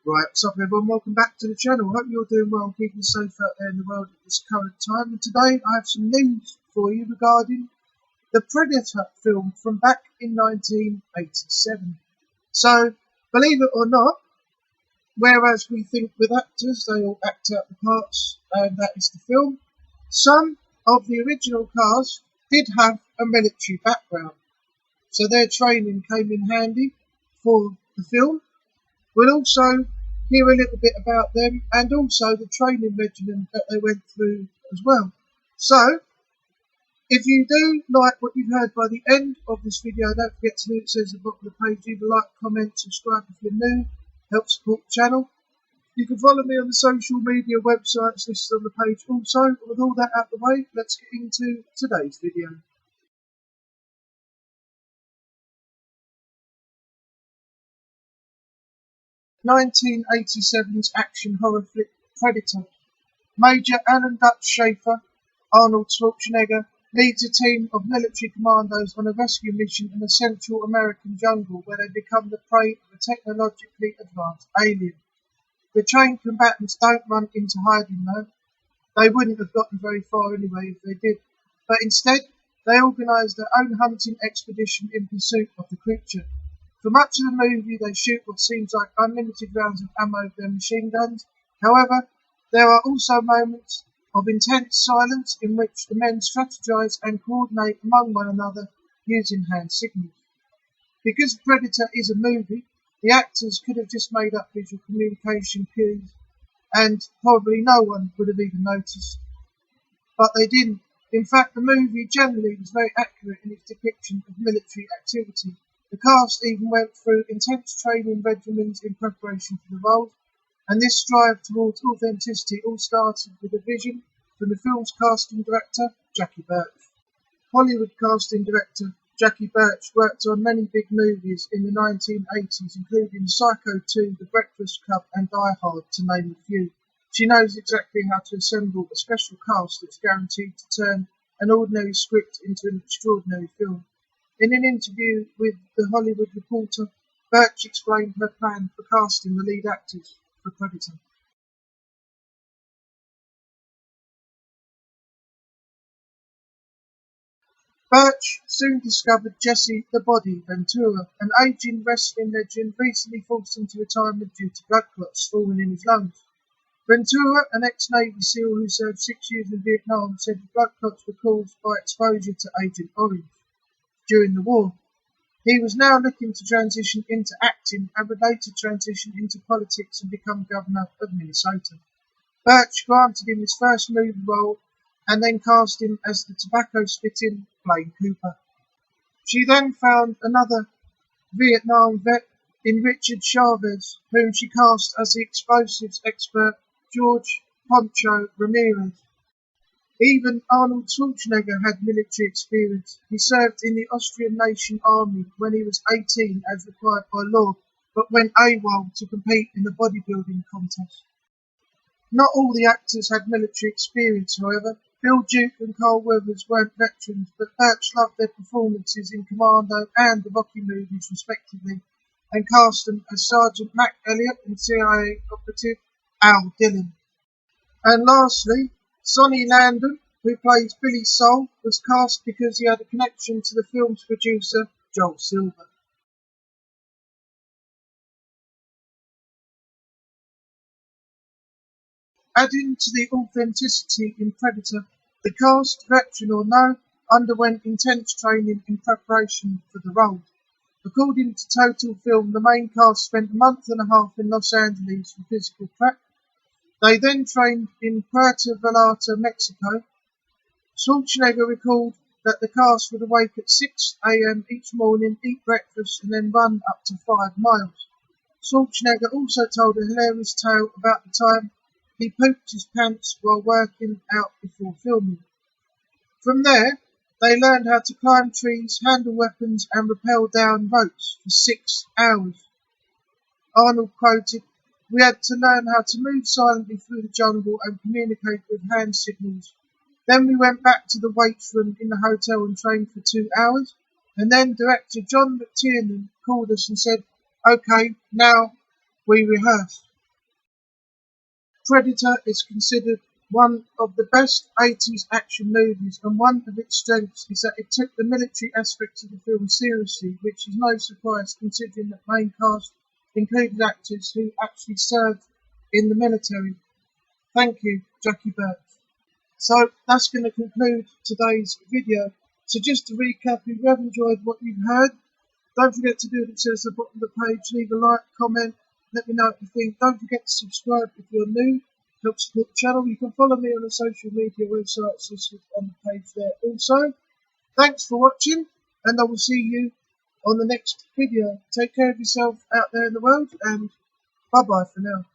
Right, what's up everyone, welcome back to the channel. Hope you're doing well and keeping safe out there in the world at this current time. And today I have some news for you regarding the Predator film from back in 1987. So, believe it or not, whereas we think with actors they all act out the parts and that is the film, some of the original cast did have a military background. So their training came in handy for the film. We'll also hear a little bit about them and also the training regimen that they went through as well. So, if you do like what you've heard by the end of this video, don't forget to leave it says at the bottom of the page, either like, comment, subscribe if you're new, help support the channel. You can follow me on the social media websites listed on the page also. With all that out of the way, let's get into today's video. 1987's action horror flick Predator. Major Alan Dutch Schaefer, Arnold Schwarzenegger, leads a team of military commandos on a rescue mission in a Central American jungle where they become the prey of a technologically advanced alien. The trained combatants don't run into hiding though. They wouldn't have gotten very far anyway if they did. But instead, they organise their own hunting expedition in pursuit of the creature. For much of the movie, they shoot what seems like unlimited rounds of ammo with their machine guns. However, there are also moments of intense silence in which the men strategise and coordinate among one another using hand signals. Because Predator is a movie, the actors could have just made up visual communication cues and probably no one would have even noticed. But they didn't. In fact, the movie generally was very accurate in its depiction of military activity. The cast even went through intense training regimens in preparation for the role, and this strive towards authenticity all started with a vision from the film's casting director, Jackie Birch. Hollywood casting director Jackie Birch worked on many big movies in the 1980s, including Psycho 2, The Breakfast Club, and Die Hard, to name a few. She knows exactly how to assemble a special cast that's guaranteed to turn an ordinary script into an extraordinary film. In an interview with The Hollywood Reporter, Birch explained her plan for casting the lead actors for Predator. Birch soon discovered Jesse the Body Ventura, an aging wrestling legend recently forced into retirement due to blood clots forming in his lungs. Ventura, an ex-Navy SEAL who served 6 years in Vietnam, said the blood clots were caused by exposure to Agent Orange during the war. He was now looking to transition into acting and would later transition into politics and become governor of Minnesota. Birch granted him his first movie role and then cast him as the tobacco-spitting Blaine Cooper. She then found another Vietnam vet in Richard Chavez, whom she cast as the explosives expert George Poncho Ramirez. Even Arnold Schwarzenegger had military experience. He served in the Austrian Nation Army when he was 18 as required by law, but went AWOL to compete in the bodybuilding contest. Not all the actors had military experience, however. Bill Duke and Carl Weathers weren't veterans, but Birch loved their performances in Commando and the Rocky movies respectively, and cast them as Sergeant Mac Elliott and CIA operative Al Dillon. And lastly, Sonny Landon, who plays Billy Soul, was cast because he had a connection to the film's producer, Joel Silver. Adding to the authenticity in Predator, the cast, veteran or no, underwent intense training in preparation for the role. According to Total Film, the main cast spent a month and a half in Los Angeles for physical prep. They then trained in Puerto Vallarta, Mexico. Schwarzenegger recalled that the cast would awake at 6 a.m. each morning, eat breakfast, and then run up to 5 miles. Schwarzenegger also told a hilarious tale about the time he pooped his pants while working out before filming. From there, they learned how to climb trees, handle weapons, and rappel down ropes for 6 hours. Arnold quoted, "We had to learn how to move silently through the jungle and communicate with hand signals. Then we went back to the weights room in the hotel and trained for 2 hours. And then director John McTiernan called us and said, 'Okay, now we rehearse.'" Predator is considered one of the best 80s action movies, and one of its strengths is that it took the military aspects of the film seriously, which is no surprise considering that main cast included actors who actually served in the military. Thank you, Jackie Bird. So that's going to conclude today's video. So just to recap, if you have enjoyed what you've heard, don't forget to do what it says at the bottom of the page. Leave a like, comment, let me know what you think. Don't forget to subscribe if you're new. Help support the channel. You can follow me on the social media websites listed on the page there also. Thanks for watching, and I will see you on the next video. Take care of yourself out there in the world, and bye bye for now.